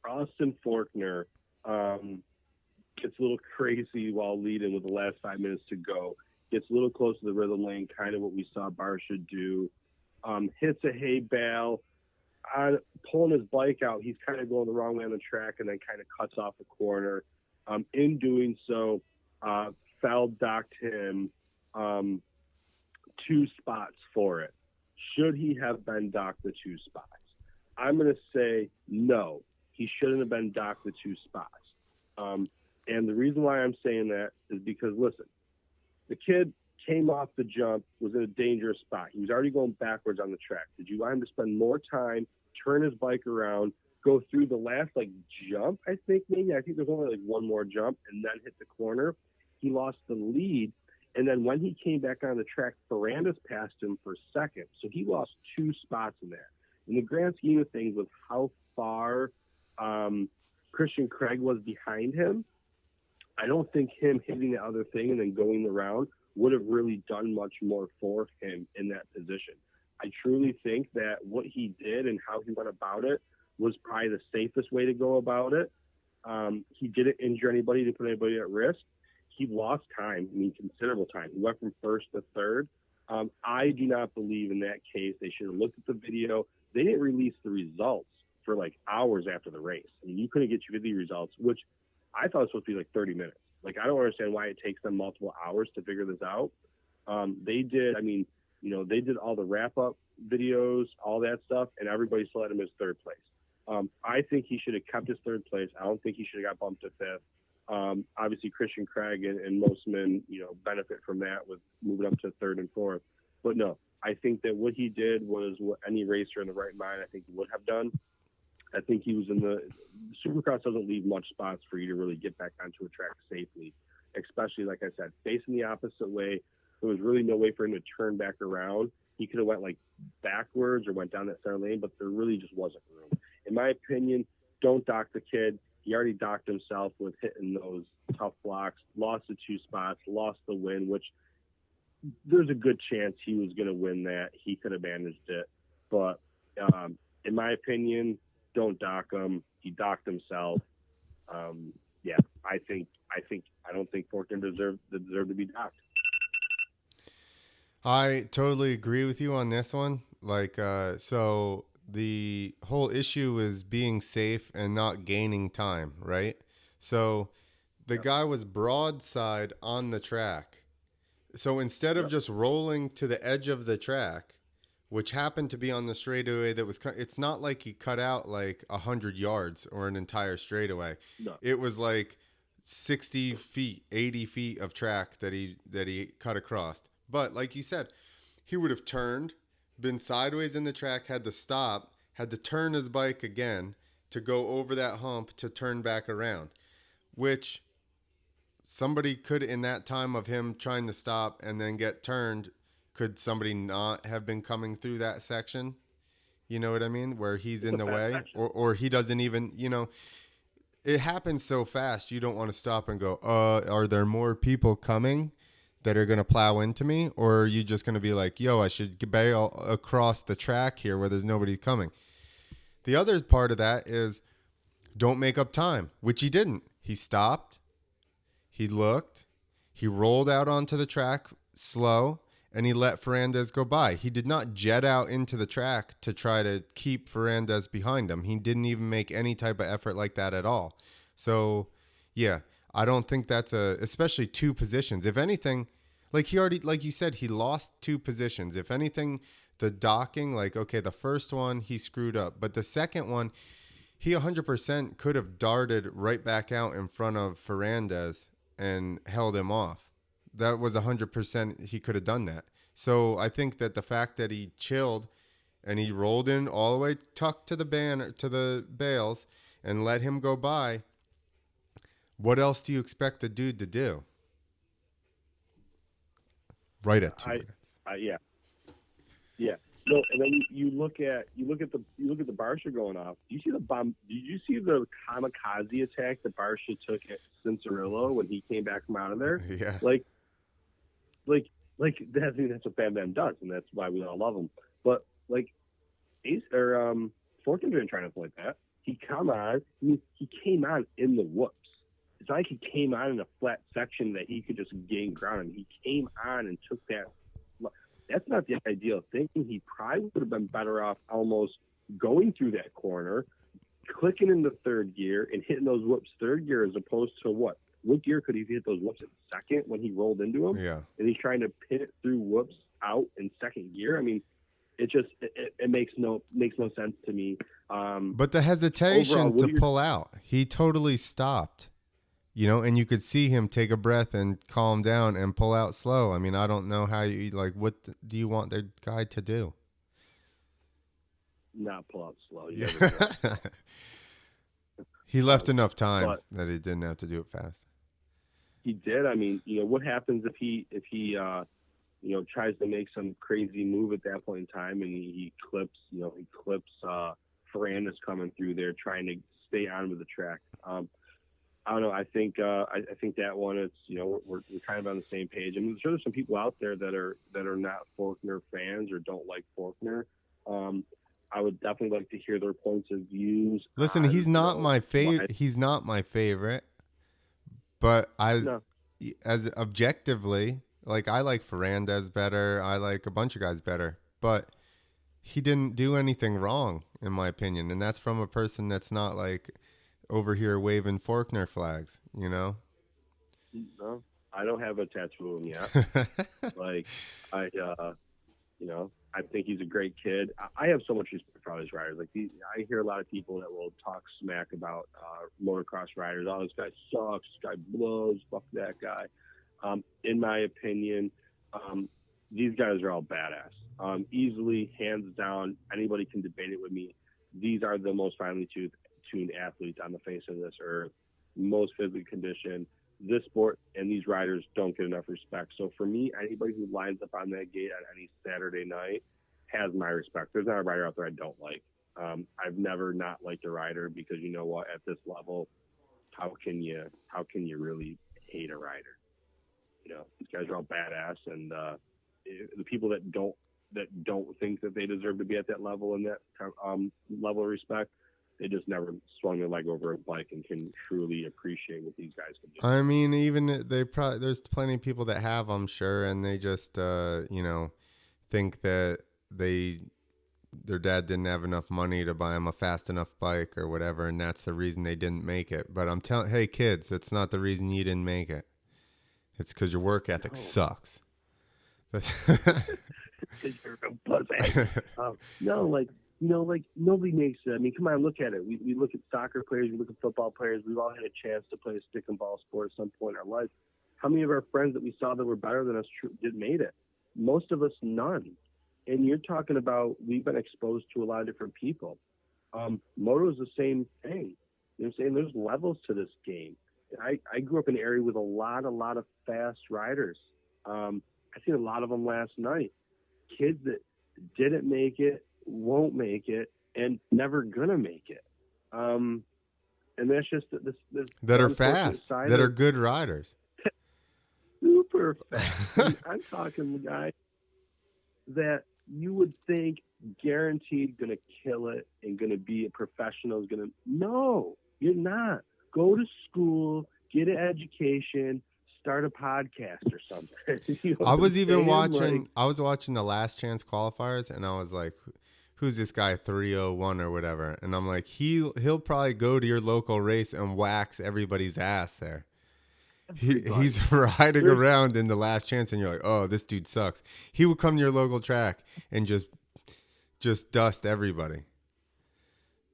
Austin Forkner gets a little crazy while leading with the last 5 minutes to go. Gets a little close to the rhythm lane, kind of what we saw Barsha do. Hits a hay bale. Pulling his bike out, he's kind of going the wrong way on the track and then kind of cuts off the corner. In doing so, Feld docked him 2 spots for it. Should he have been docked the 2 spots? I'm going to say no. He shouldn't have been docked the 2 spots. And the reason why I'm saying that is because, listen, the kid came off the jump, was in a dangerous spot. He was already going backwards on the track. Did you want him to spend more time, turn his bike around, go through the last, jump, I think maybe? I think there's only, one more jump, and then hit the corner. He lost the lead. And then when he came back on the track, Ferrandis passed him for second. So he lost 2 spots in there. In the grand scheme of things, with how far Christian Craig was behind him, I don't think him hitting the other thing and then going around would have really done much more for him in that position. I truly think that what he did and how he went about it was probably the safest way to go about it. He didn't injure anybody, didn't put anybody at risk. He lost time, considerable time. He went from first to third. I do not believe in that case. They should have looked at the video. They didn't release the results for hours after the race. You couldn't get your video results, which I thought it was supposed to be 30 minutes. I don't understand why it takes them multiple hours to figure this out. They did, they did all the wrap-up videos, all that stuff, and everybody still had him as third place. I think he should have kept his third place. I don't think he should have got bumped to fifth. Obviously, Christian Craig and Mosman, benefit from that with moving up to third and fourth. But no, I think that what he did was what any racer in the right mind, I think, would have done. I think he was in the Supercross doesn't leave much spots for you to really get back onto a track safely, especially, like I said, facing the opposite way. There was really no way for him to turn back around. He could have went backwards or went down that center lane, but there really just wasn't room. In my opinion, don't dock the kid. He already docked himself with hitting those tough blocks, lost the 2 spots, lost the win, which there's a good chance he was going to win that. He could have managed it. But in my opinion, don't dock him. He docked himself. I don't think Forkner deserved to be docked. I totally agree with you on this one. So the whole issue is being safe and not gaining time, right? So the guy was broadside on the track. So instead of just rolling to the edge of the track, which happened to be on the straightaway it's not like he cut out 100 yards or an entire straightaway. No. It was 60 feet, 80 feet of track that he cut across. But like you said, he would have turned, been sideways in the track, had to stop, had to turn his bike again to go over that hump to turn back around, which somebody could, in that time of him trying to stop and then get turned, could somebody not have been coming through that section? You know what I mean? Where he's in the way or he doesn't even, it happens so fast. You don't want to stop and go, are there more people coming that are going to plow into me? Or are you just going to be like, yo, I should bail across the track here where there's nobody coming? The other part of that is don't make up time, which he didn't. He stopped. He looked. He rolled out onto the track slow. And he let Ferrandis go by. He did not jet out into the track to try to keep Ferrandis behind him. He didn't even make any type of effort like that at all. So, yeah, I don't think that's especially 2 positions. If anything, like you said, he lost 2 positions. If anything, the docking, the first one, he screwed up. But the second one, he 100% could have darted right back out in front of Ferrandis and held him off. That was 100%. He could have done that. So I think that the fact that he chilled and he rolled in all the way tucked to the bales and let him go by. What else do you expect the dude to do? Right at 2 minutes. Yeah. No, and then you look at the Barsha going off. Did you see the kamikaze attack that Barsha took at Cincerillo when he came back from out of there? Yeah. That's what Bam Bam does, and that's why we all love him. But Forkner didn't try nothing like that. he come on. I mean, he came on in the whoops. It's like he came on in a flat section that he could just gain ground. And he came on and took that. That's not the ideal thing. He probably would have been better off almost going through that corner, clicking into third gear and hitting those whoops third gear, as opposed to what gear could he hit those whoops in second when he rolled into them? Yeah. And he's trying to pin it through whoops out in second gear. I mean, it just it makes no sense to me. But the hesitation overall, to pull out, he totally stopped. You know, and you could see him take a breath and calm down and pull out slow. I mean, I don't know how you, like, what do you want the guy to do? Not pull out slow. Yeah. He left enough time that he didn't have to do it fast. He did. I mean, you know, what happens if he tries to make some crazy move at that point in time and he clips Ferrandis coming through there trying to stay on with the track. I don't know. I think that one is, you know, we're kind of on the same page. I mean, there's some people out there that are not Forkner fans or don't like Forkner. I would definitely like to hear their points of views. Listen, he's not my favorite. He's not my favorite, but as objectively, like, I like Ferrandis better. I like a bunch of guys better, but he didn't do anything wrong, in my opinion, and that's from a person that's not like over here waving Forkner flags, you know? No, I don't have a tattoo of him yet. Like, I think he's a great kid. I have so much respect for all these riders. Like, I hear a lot of people that will talk smack about motocross riders. Oh, this guy sucks. This guy blows. Fuck that guy. In my opinion, these guys are all badass. Easily, hands down, anybody can debate it with me. These are the most finely tuned athletes on the face of this earth, most physically conditioned. This sport and these riders don't get enough respect. So for me, anybody who lines up on that gate on any Saturday night has my respect. There's not a rider out there I don't like. I've never not liked a rider, because you know what, at this level, how can you really hate a rider? You know, these guys are all badass, and the people that don't think that they deserve to be at that level and that level of respect, they just never swung their leg over a bike and can truly appreciate what these guys can do. I mean, even there's plenty of people that have, I'm sure, and they just think that their dad didn't have enough money to buy them a fast enough bike or whatever, and that's the reason they didn't make it. But I'm telling, hey kids, that's not the reason you didn't make it. It's because your work ethic sucks. Because you're a pussy. Like nobody makes it. I mean, come on, look at it. We look at soccer players, we look at football players. We've all had a chance to play a stick and ball sport at some point in our life. How many of our friends that we saw that were better than us did made it? Most of us, none. And you're talking about, we've been exposed to a lot of different people. Moto is the same thing. You know what I'm saying? There's levels to this game. I grew up in an area with a lot of fast riders. I seen a lot of them last night. Kids that didn't make it, won't make it, and never gonna make it. And that's just this that are fast, that are good riders. Super fast. I'm talking guys that you would think guaranteed gonna kill it and gonna be a professional. No, you're not. Go to school, get an education, start a podcast or something. You know, I was watching the Last Chance qualifiers, and I was like, who's this guy 301 or whatever? And I'm like, he'll probably go to your local race and wax everybody's ass there. He's riding around in the Last Chance, and you're like, oh, this dude sucks. He would come to your local track and just dust everybody.